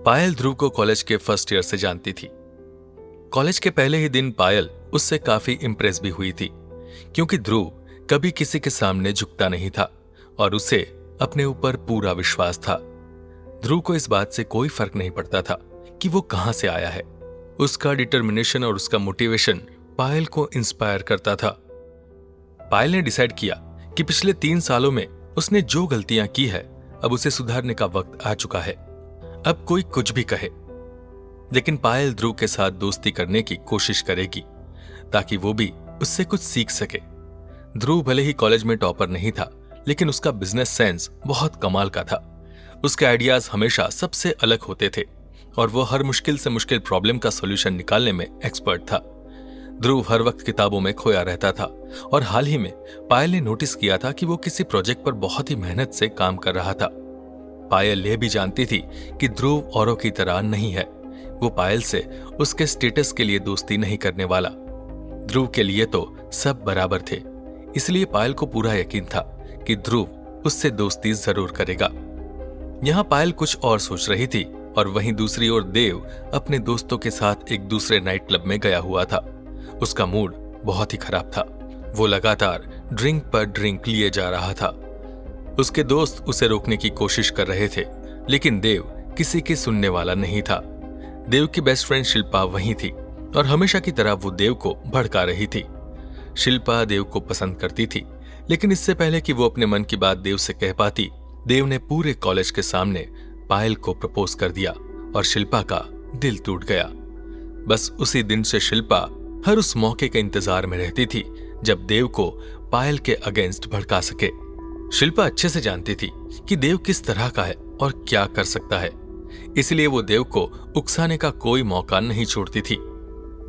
पायल ध्रुव को कॉलेज के first year से जानती थी। कॉलेज के पहले ही दिन पायल उससे काफी इम्प्रेस भी हुई थी, क्योंकि ध्रुव कभी किसी के सामने झुकता नहीं था और उसे अपने ऊपर पूरा विश्वास था। ध्रुव को इस बात से कोई फर्क नहीं पड़ता था कि वो कहां से आया है। उसका डिटर्मिनेशन और उसका मोटिवेशन पायल को इंस्पायर करता था। पायल ने डिसाइड किया कि पिछले 3 सालों में उसने जो गलतियां की है, अब उसे सुधारने का वक्त आ चुका है। अब कोई कुछ भी कहे, लेकिन पायल ध्रुव के साथ दोस्ती करने की कोशिश करेगी ताकि वो भी उससे कुछ सीख सके। ध्रुव भले ही कॉलेज में टॉपर नहीं था, लेकिन उसका बिजनेस सेंस बहुत कमाल का था। उसके आइडियाज हमेशा सबसे अलग होते थे और वो हर मुश्किल से मुश्किल प्रॉब्लम का सॉल्यूशन निकालने में एक्सपर्ट था। ध्रुव हर वक्त किताबों में खोया रहता था और हाल ही में पायल ने नोटिस किया था कि वो किसी प्रोजेक्ट पर बहुत ही मेहनत से काम कर रहा था। पायल यह भी जानती थी कि ध्रुव औरों की तरह नहीं है। वो पायल से उसके स्टेटस के लिए दोस्ती नहीं करने वाला। ध्रुव के लिए तो सब बराबर थे, इसलिए पायल को पूरा यकीन था कि ध्रुव उससे दोस्ती जरूर करेगा। यहां पायल कुछ और सोच रही थी और वहीं दूसरी ओर देव अपने दोस्तों के साथ एक दूसरे नाइट क्लब में गया हुआ था। उसका मूड बहुत ही खराब था। वो लगातार ड्रिंक पर ड्रिंक लिए जा रहा था। उसके दोस्त उसे रोकने की कोशिश कर रहे थे, लेकिन देव किसी की सुनने वाला नहीं था। देव की बेस्ट फ्रेंड शिल्पा वहीं थी और हमेशा की तरह वो देव को भड़का रही थी। शिल्पा देव को पसंद करती थी, लेकिन इससे पहले कि वो अपने मन की बात देव से कह पाती, देव ने पूरे कॉलेज के सामने पायल को प्रपोज कर दिया और शिल्पा का दिल टूट गया। बस उसी दिन से शिल्पा हर उस मौके के इंतजार में रहती थी जब देव को पायल के अगेंस्ट भड़का सके। शिल्पा अच्छे से जानती थी कि देव किस तरह का है और क्या कर सकता है, इसलिए वो देव को उकसाने का कोई मौका नहीं छोड़ती थी।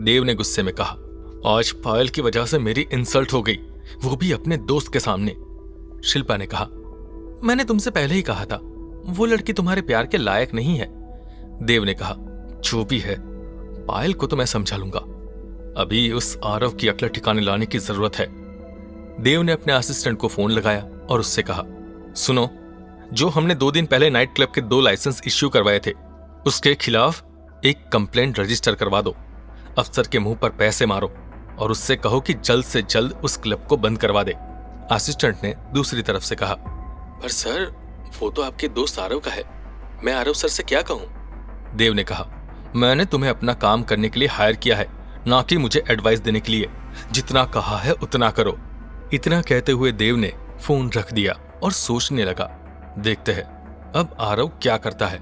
देव ने गुस्से में कहा, आज पायल की वजह से मेरी इंसल्ट हो गई, वो भी अपने दोस्त के सामने। शिल्पा ने कहा, मैंने तुमसे पहले ही कहा था वो लड़की तुम्हारे प्यार के लायक नहीं है। देव ने कहा, जो भी है, पायल को तो मैं समझा लूंगा, अभी उस आरव की अकल ठिकाने लाने की जरूरत है। देव ने अपने असिस्टेंट को फोन लगाया और उससे कहा, सुनो, जो हमने 2 दिन पहले नाइट क्लब के 2 लाइसेंस इश्यू करवाए थे, उसके खिलाफ एक कंप्लेंट रजिस्टर करवा दो। अफसर के मुंह पर पैसे मारो और उससे कहो कि जल्द से जल्द उस क्लब को बंद करवा दे। असिस्टेंट ने दूसरी तरफ से कहा, पर सर, वो तो आपके दोस्त आरव का है, मैं आरव सर से क्या कहूं? देव ने कहा, मैंने तुम्हें अपना काम करने के लिए हायर किया है, ना कि मुझे एडवाइस देने के लिए। जितना कहा है उतना करो। इतना कहते हुए देव ने फोन रख दिया और सोचने लगा, देखते हैं अब आरव क्या करता है।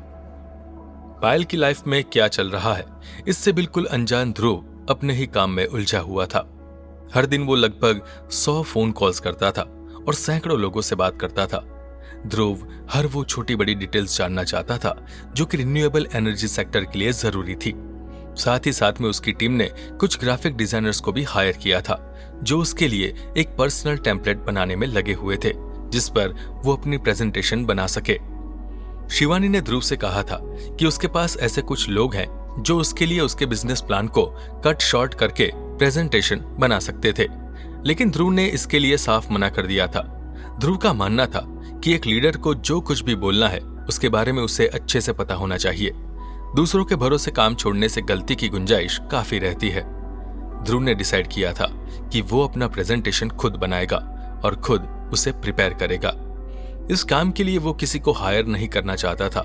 पायल की लाइफ में क्या चल रहा है, इससे बिल्कुल अनजान ध्रुव अपने ही काम में उलझा हुआ था। हर दिन वो लगभग 100 फोन कॉल्स करता था और सैकड़ों लोगों से बात करता था। ध्रुव हर वो छोटी बड़ी डिटेल्स जानना चाहता था जो कि रिन्यूएबल एनर्जी सेक्टर के लिए जरूरी थी। साथ ही साथ में उसकी टीम ने कुछ ग्राफिक डिजाइनर्स को भी हायर किया था, जो उसके लिए एक पर्सनल टेम्पलेट बनाने में लगे हुए थे, जिस पर वो अपनी प्रेजेंटेशन बना सके। शिवानी ने ध्रुव से कहा था कि उसके पास ऐसे कुछ लोग हैं जो उसके लिए उसके बिजनेस प्लान को कट शॉर्ट करके प्रेजेंटेशन बना सकते थे, लेकिन ध्रुव ने इसके लिए साफ मना कर दिया था। ध्रुव का मानना था कि एक लीडर को जो कुछ भी बोलना है उसके बारे में उसे अच्छे से पता होना चाहिए। दूसरों के भरोसे काम छोड़ने से गलती की गुंजाइश काफी रहती है। ध्रुव ने डिसाइड किया था कि वो अपना प्रेजेंटेशन खुद बनाएगा और खुद उसे प्रिपेयर करेगा। इस काम के लिए वो किसी को हायर नहीं करना चाहता था।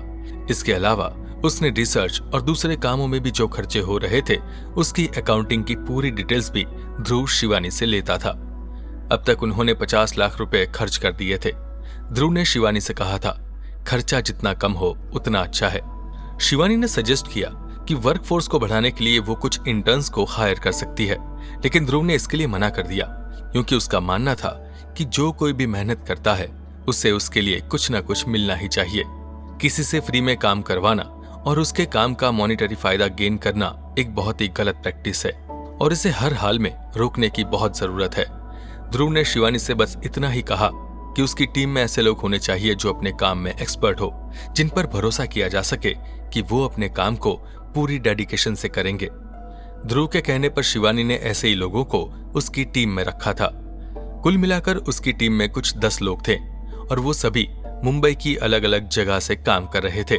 इसके अलावा उसने रिसर्च और दूसरे कामों में भी जो खर्चे हो रहे थे, उसकी अकाउंटिंग की पूरी डिटेल्स भी ध्रुव शिवानी से लेता था। अब तक उन्होंने 50 लाख रुपए खर्च कर दिए थे। ध्रुव ने शिवानी से कहा था, खर्चा जितना कम हो उतना अच्छा है। शिवानी ने सजेस्ट किया कि वर्कफोर्स को बढ़ाने के लिए वो कुछ इंटर्न्स को हायर कर सकती है, लेकिन ध्रुव ने इसके लिए मना कर दिया, क्योंकि उसका मानना था कि जो कोई भी मेहनत करता है उसे उसके लिए कुछ ना कुछ मिलना ही चाहिए। किसी से फ्री में काम करवाना और उसके काम का मॉनिटरी फायदा गेन करना एक बहुत ही गलत प्रैक्टिस है और इसे हर हाल में रोकने की बहुत जरूरत है। ध्रुव ने शिवानी से बस इतना ही कहा कि उसकी टीम में ऐसे लोग होने चाहिए जो अपने काम में एक्सपर्ट हो, जिन पर भरोसा किया जा सके कि वो अपने काम को पूरी डेडिकेशन से करेंगे। ध्रुव के कहने पर शिवानी ने ऐसे ही लोगों को उसकी टीम में रखा था। कुल मिलाकर उसकी टीम में कुछ 10 लोग थे और वो सभी मुंबई की अलग अलग जगह से काम कर रहे थे।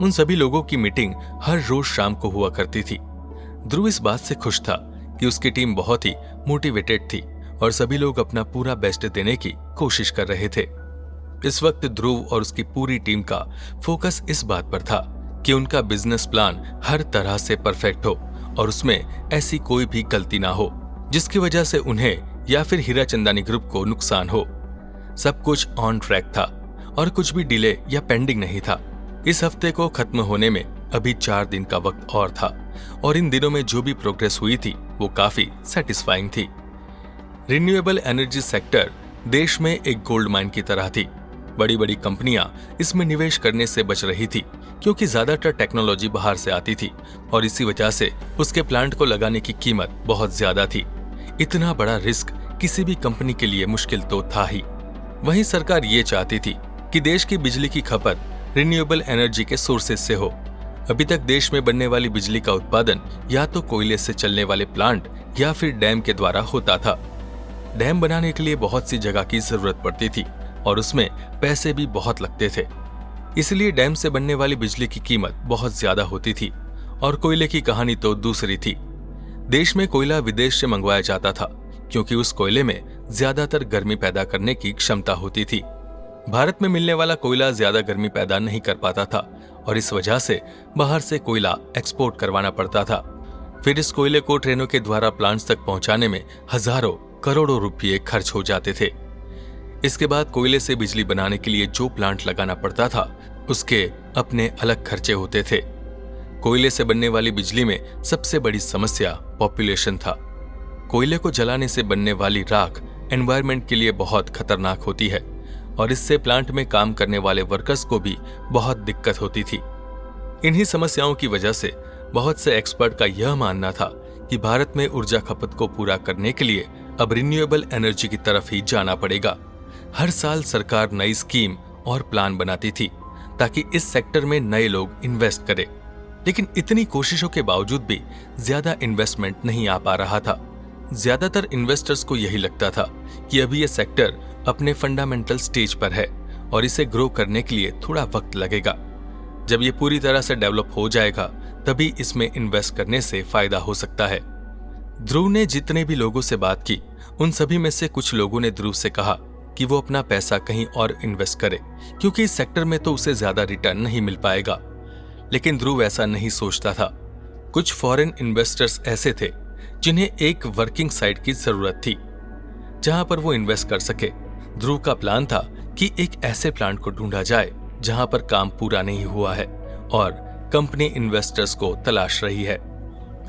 उन सभी लोगों की मीटिंग हर रोज शाम को हुआ करती थी। ध्रुव इस बात से खुश था कि उसकी टीम बहुत ही मोटिवेटेड थी और सभी लोग अपना पूरा बेस्ट देने की कोशिश कर रहे थे। इस वक्त ध्रुव और उसकी पूरी टीम का फोकस इस बात पर था कि उनका बिजनेस प्लान हर तरह से परफेक्ट हो और उसमें ऐसी कोई भी गलती ना हो जिसकी वजह से उन्हें या फिर हीराचंदानी ग्रुप को नुकसान हो। सब कुछ ऑन ट्रैक था और कुछ भी डिले या पेंडिंग नहीं था। इस हफ्ते को खत्म होने में अभी 4 दिन का वक्त और था और इन दिनों में जो भी प्रोग्रेस हुई थी वो काफी सेटिस्फाइंग थी। रिन्यूएबल एनर्जी सेक्टर देश में एक गोल्ड माइन की तरह थी। बड़ी बड़ी कंपनियां इसमें निवेश करने से बच रही थी क्योंकि ज्यादातर टेक्नोलॉजी बाहर से आती थी और इसी वजह से उसके प्लांट को लगाने की कीमत बहुत ज्यादा थी। इतना बड़ा रिस्क किसी भी कंपनी के लिए मुश्किल तो था ही। वहीं सरकार ये चाहती थी कि देश की बिजली की खपत रिन्यूएबल एनर्जी के सोर्सेज से हो। अभी तक देश में बनने वाली बिजली का उत्पादन या तो कोयले से चलने वाले प्लांट या फिर डैम के द्वारा होता था। डैम बनाने के लिए बहुत सी जगह की जरूरत पड़ती थी और उसमें पैसे भी बहुत लगते थे, इसलिए डैम से बनने वाली बिजली की कीमत बहुत ज्यादा होती थी। और कोयले की कहानी तो दूसरी थी। देश में कोयला विदेश से मंगवाया जाता था क्योंकि उस कोयले में ज्यादातर गर्मी पैदा करने की क्षमता होती थी। भारत में मिलने वाला कोयला ज्यादा गर्मी पैदा नहीं कर पाता था और इस वजह से बाहर से कोयला एक्सपोर्ट करवाना पड़ता था। फिर इस कोयले को ट्रेनों के द्वारा प्लांट्स तक पहुंचाने में हजारों करोड़ों रुपये खर्च हो जाते थे। इसके बाद कोयले से बिजली बनाने के लिए जो प्लांट लगाना पड़ता था उसके अपने अलग खर्चे होते थे। कोयले से बनने वाली बिजली में सबसे बड़ी समस्या पॉपुलेशन था। कोयले को जलाने से बनने वाली राख एनवायरनमेंट के लिए बहुत खतरनाक होती है और इससे प्लांट में काम करने वाले वर्कर्स को भी बहुत दिक्कत होती थी। इन्हीं समस्याओं की वजह से बहुत से एक्सपर्ट का यह मानना था कि भारत में ऊर्जा खपत को पूरा करने के लिए अब रिन्यूएबल एनर्जी की तरफ ही जाना पड़ेगा। हर साल सरकार नई स्कीम और प्लान बनाती थी ताकि इस सेक्टर में नए लोग इन्वेस्ट करें, लेकिन इतनी कोशिशों के बावजूद भी ज्यादा इन्वेस्टमेंट नहीं आ पा रहा था। ज्यादातर इन्वेस्टर्स को यही लगता था कि अभी यह सेक्टर अपने फंडामेंटल स्टेज पर है और इसे ग्रो करने के लिए थोड़ा वक्त लगेगा। जब ये पूरी तरह से डेवलप हो जाएगा तभी इसमें इन्वेस्ट करने से फायदा हो सकता है। ध्रुव ने जितने भी लोगों से बात की उन सभी में से कुछ लोगों ने ध्रुव से कहा कि वो अपना पैसा कहीं और इन्वेस्ट करे क्योंकि इस सेक्टर में तो उसे ज्यादा रिटर्न नहीं मिल पाएगा। लेकिन ध्रुव ऐसा नहीं सोचता था। कुछ फॉरेन इन्वेस्टर्स ऐसे थे जिन्हें एक वर्किंग साइट की जरूरत थी जहां पर वो इन्वेस्ट कर सके। ध्रुव का प्लान था कि एक ऐसे प्लांट को ढूंढा जाए जहां पर काम पूरा नहीं हुआ है और कंपनी इन्वेस्टर्स को तलाश रही है।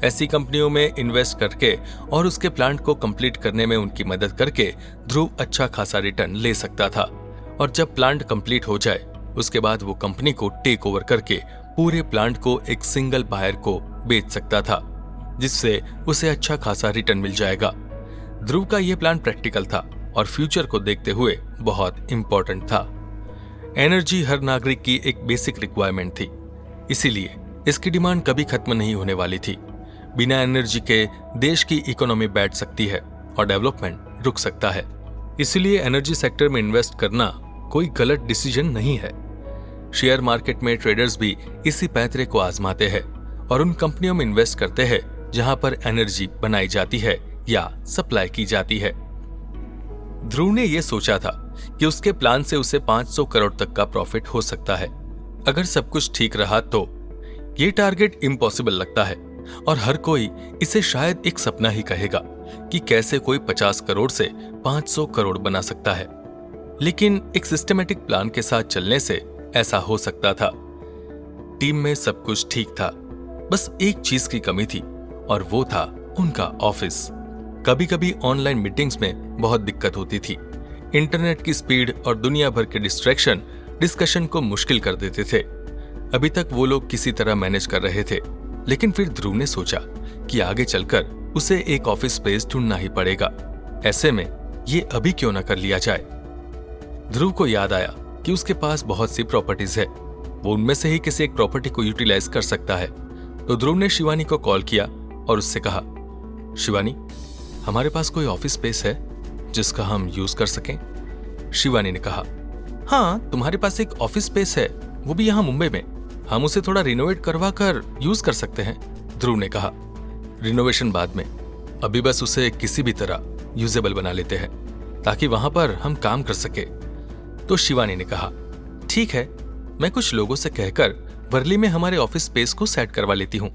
ऐसी कंपनियों में इन्वेस्ट करके और उसके प्लांट को कंप्लीट करने में उनकी मदद करके ध्रुव अच्छा खासा रिटर्न ले सकता था और जब प्लांट कंप्लीट हो जाए उसके बाद वो कंपनी को टेक ओवर करके पूरे प्लांट को एक सिंगल बायर को बेच सकता था जिससे उसे अच्छा खासा रिटर्न मिल जाएगा। ध्रुव का यह प्लान प्रैक्टिकल था और फ्यूचर को देखते हुए बहुत इंपॉर्टेंट था। एनर्जी हर नागरिक की एक बेसिक रिक्वायरमेंट थी, इसीलिए इसकी डिमांड कभी खत्म नहीं होने वाली थी। बिना एनर्जी के देश की इकोनॉमी बैठ सकती है और डेवलपमेंट रुक सकता है। इसलिए एनर्जी सेक्टर में इन्वेस्ट करना कोई गलत डिसीजन नहीं है। शेयर मार्केट में ट्रेडर्स भी इसी पैंतरे को आजमाते हैं और उन कंपनियों में इन्वेस्ट करते हैं जहां पर एनर्जी बनाई जाती है या सप्लाई की जाती है। ध्रुव ने यह सोचा था कि उसके प्लान से उसे 500 करोड़ तक का प्रॉफिट हो सकता है। अगर सब कुछ ठीक रहा तो ये टारगेट इम्पॉसिबल लगता है और हर कोई इसे शायद एक सपना ही कहेगा कि कैसे कोई 50 करोड़ से 500 करोड़ बना सकता है। लेकिन एक सिस्टमेटिक प्लान के साथ चलने से ऐसा हो सकता था। टीम में सब कुछ ठीक था, बस एक चीज की कमी थी और वो था उनका ऑफिस। कभी कभी ऑनलाइन मीटिंग्स में बहुत दिक्कत होती थी। इंटरनेट की स्पीड और दुनिया भर के डिस्ट्रैक्शन डिस्कशन को मुश्किल कर देते थे। अभी तक वो लोग किसी तरह मैनेज कर रहे थे, लेकिन फिर ध्रुव ने सोचा कि आगे चलकर उसे एक ऑफिस स्पेस ढूंढना ही पड़ेगा। ऐसे में ये अभी क्यों न कर लिया जाए। ध्रुव को याद आया कि उसके पास बहुत सी प्रॉपर्टीज है, वो उनमें से ही किसी एक प्रॉपर्टी को यूटिलाइज कर सकता है। तो ध्रुव ने शिवानी को कॉल किया और उससे कहा, शिवानी, हमारे पास कोई ऑफिस स्पेस है जिसका हम यूज कर सकें? शिवानी ने कहा, हाँ, तुम्हारे पास एक ऑफिस स्पेस है, वो भी यहाँ मुंबई में, हम उसे थोड़ा रिनोवेट करवा कर यूज कर सकते हैं, ध्रुव ने कहा। रिनोवेशन बाद में, अभी बस उसे किसी भी तरह यूजेबल बना लेते हैं ताकि वहां पर हम काम कर सके। तो शिवानी ने कहा, ठीक है, मैं कुछ लोगों से कहकर वर्ली में हमारे ऑफिस स्पेस को सेट करवा लेती हूँ।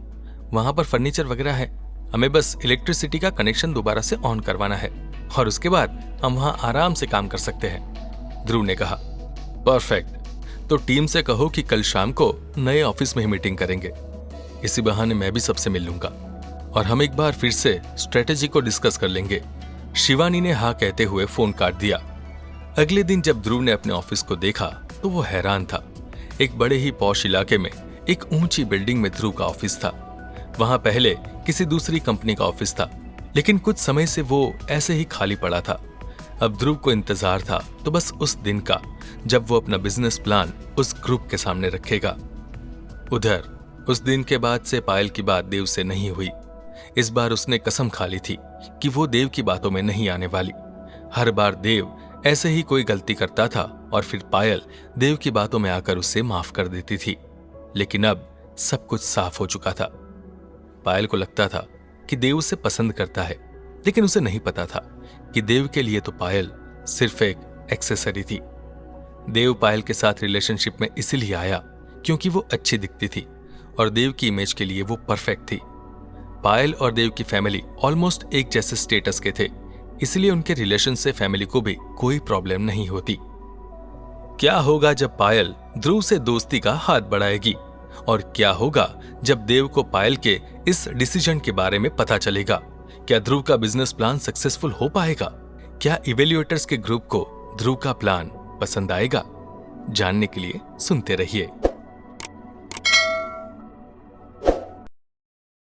वहां पर फर्नीचर वगैरह है, हमें बस इलेक्ट्रिसिटी का कनेक्शन दोबारा से ऑन करवाना है और उसके बाद हम वहां आराम से काम कर सकते हैं, ध्रुव ने कहा। परफेक्ट, तो टीम से कहो कि कल शाम को नए ऑफिस में ही मीटिंग करेंगे। इसी बहाने मैं भी सबसे मिल लूंगा और हम एक बार फिर से स्ट्रेटेजी को डिस्कस कर लेंगे। शिवानी ने हाँ कहते हुए फोन काट दिया। अगले दिन जब ध्रुव ने अपने ऑफिस को देखा तो वो हैरान था। एक बड़े ही पॉश इलाके में एक ऊंची बिल्डिंग में ध्रुव का ऑफिस था। वहां पहले किसी दूसरी कंपनी का ऑफिस था, लेकिन कुछ समय से वो ऐसे ही खाली पड़ा था। अब ध्रुव को इंतजार था तो बस उस दिन का जब वो अपना बिजनेस प्लान उस ग्रुप के सामने रखेगा। उधर उस दिन के बाद से पायल की बात देव से नहीं हुई। इस बार उसने कसम खा ली थी कि वो देव की बातों में नहीं आने वाली। हर बार देव ऐसे ही कोई गलती करता था और फिर पायल देव की बातों में आकर उसे माफ कर देती थी। लेकिन अब सब कुछ साफ हो चुका था। पायल को लगता था कि देव उसे पसंद करता है, लेकिन उसे नहीं पता था कि देव के लिए तो पायल सिर्फ एक एक्सेसरी थी। देव पायल के साथ रिलेशनशिप में इसीलिए आया क्योंकि वो अच्छी दिखती थी और देव की इमेज के लिए वो परफेक्ट थी। पायल और देव की फैमिली ऑलमोस्ट एक जैसे स्टेटस के थे, इसलिए उनके रिलेशन से फैमिली को भी कोई प्रॉब्लम नहीं होती। क्या होगा जब पायल ध्रुव से दोस्ती का हाथ बढ़ाएगी और क्या होगा जब देव को पायल के इस डिसीजन के बारे में पता चलेगा? क्या ध्रुव का बिजनेस प्लान सक्सेसफुल हो पाएगा? क्या इवेल्युएटर्स के ग्रुप को ध्रुव का प्लान पसंद आएगा? जानने के लिए सुनते रहिए।